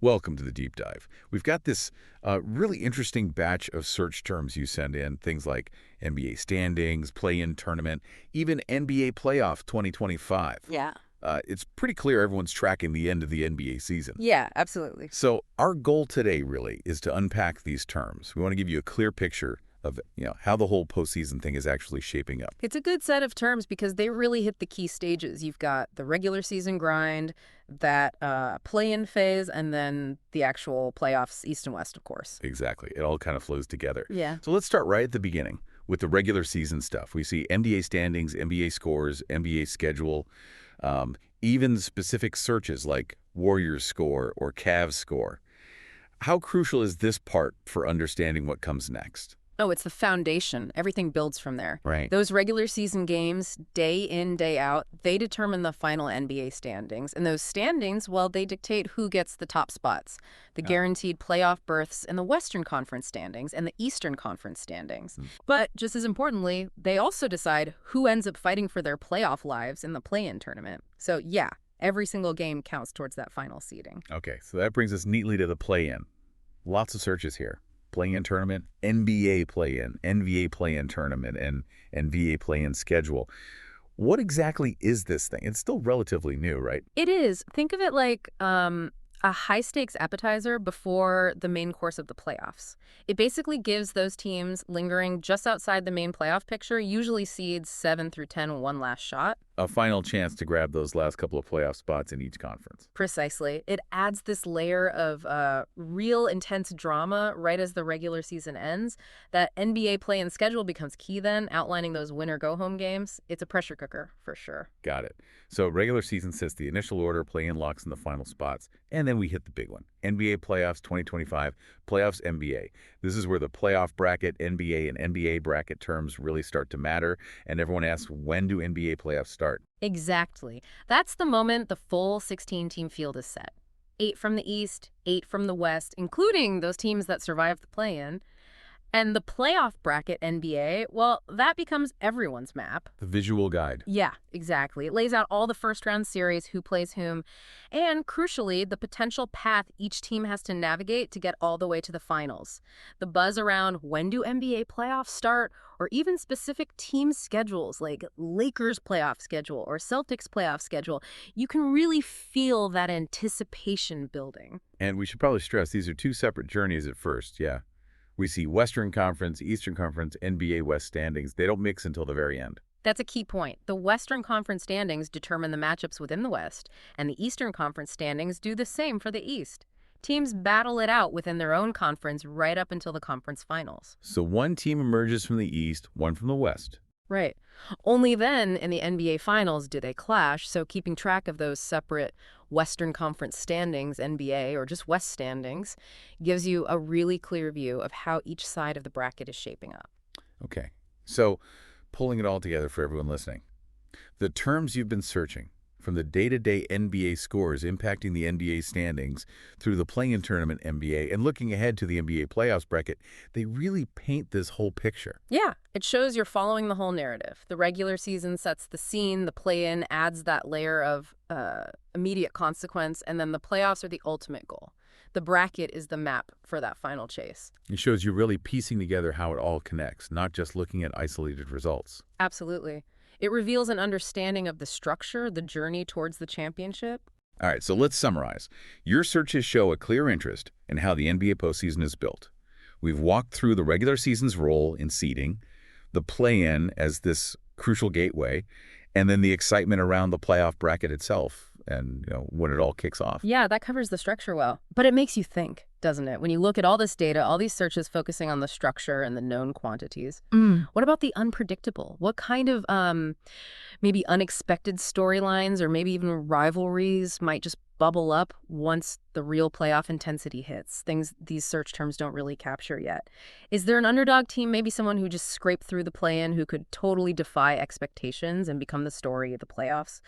Welcome to the deep dive. We've got this really interesting batch of search terms you send in, things like NBA standings, play-in tournament, even NBA playoff 2025. Yeah. It's pretty clear everyone's tracking the end of the NBA season. Yeah, absolutely. So our goal today really is to unpack these terms. We want to give you a clear picture of how the whole postseason thing is actually shaping up. It's a good set of terms because they really hit the key stages. You've got the regular season grind, that play-in phase, and then the actual playoffs, East and West, of course. Exactly. It all kind of flows together. Yeah. So let's start right at the beginning with the regular season stuff. We see NBA standings, NBA scores, NBA schedule, even specific searches like Warriors score or Cavs score. How crucial is this part for understanding what comes next? Oh, it's the foundation. Everything builds from there. Right. Those regular season games, day in, day out, they determine the final NBA standings. And those standings, well, they dictate who gets the top spots, the guaranteed playoff berths in the Western Conference standings and the Eastern Conference standings. But just as importantly, they also decide who ends up fighting for their playoff lives in the play-in tournament. So yeah, every single game counts towards that final seeding. Okay, so that brings us neatly to the play-in. Lots of searches here. Play-in tournament, NBA play-in, NBA play-in tournament, and NBA play-in schedule. What exactly is this thing? It's still relatively new, right? It is. Think of it like a high-stakes appetizer before the main course of the playoffs. It basically gives those teams lingering just outside the main playoff picture, usually seeds 7 through 10, one last shot. A final chance to grab those last couple of playoff spots in each conference. Precisely. It adds this layer of real intense drama right as the regular season ends. That NBA play-in schedule becomes key then, outlining those winner-go-home games. It's a pressure cooker, for sure. Got it. So regular season sets the initial order, play-in locks in the final spots, and then we hit the big one. NBA playoffs 2025, playoffs NBA. This is where the playoff bracket, NBA, and NBA bracket terms really start to matter, and everyone asks, when do NBA playoffs start? Exactly. That's the moment the full 16-team field is set. 8 from the East, 8 from the West, including those teams that survived the play-in. And the playoff bracket NBA, well, that becomes everyone's map. The visual guide. Yeah, exactly. It lays out all the first-round series, who plays whom, and, crucially, the potential path each team has to navigate to get all the way to the finals. The buzz around when do NBA playoffs start, or even specific team schedules like Lakers playoff schedule or Celtics playoff schedule, you can really feel that anticipation building. And we should probably stress these are two separate journeys at first, yeah. We see Western Conference, Eastern Conference, NBA West standings. They don't mix until the very end. That's a key point. The Western Conference standings determine the matchups within the West, and the Eastern Conference standings do the same for the East. Teams battle it out within their own conference right up until the conference finals. So one team emerges from the East, one from the West. Right. Only then in the NBA Finals do they clash, so keeping track of those separate Western Conference standings, NBA, or just West standings, gives you a really clear view of how each side of the bracket is shaping up. Okay, so pulling it all together for everyone listening. The terms you've been searching, from the day-to-day NBA scores impacting the NBA standings through the play-in tournament NBA and looking ahead to the NBA playoffs bracket, they really paint this whole picture. Yeah, it shows you're following the whole narrative. The regular season sets the scene, the play-in adds that layer of immediate consequence, and then the playoffs are the ultimate goal. The bracket is the map for that final chase. It shows you really piecing together how it all connects, not just looking at isolated results. Absolutely. It reveals an understanding of the structure, the journey towards the championship. All right, so let's summarize. Your searches show a clear interest in how the NBA postseason is built. We've walked through the regular season's role in seeding, the play-in as this crucial gateway, and then the excitement around the playoff bracket itself and when it all kicks off. Yeah, that covers the structure well. But it makes you think, doesn't it? When you look at all this data, all these searches focusing on the structure and the known quantities. What about the unpredictable? What kind of maybe unexpected storylines or maybe even rivalries might just bubble up once the real playoff intensity hits? Things these search terms don't really capture yet. Is there an underdog team, maybe someone who just scraped through the play-in who could totally defy expectations and become the story of the playoffs?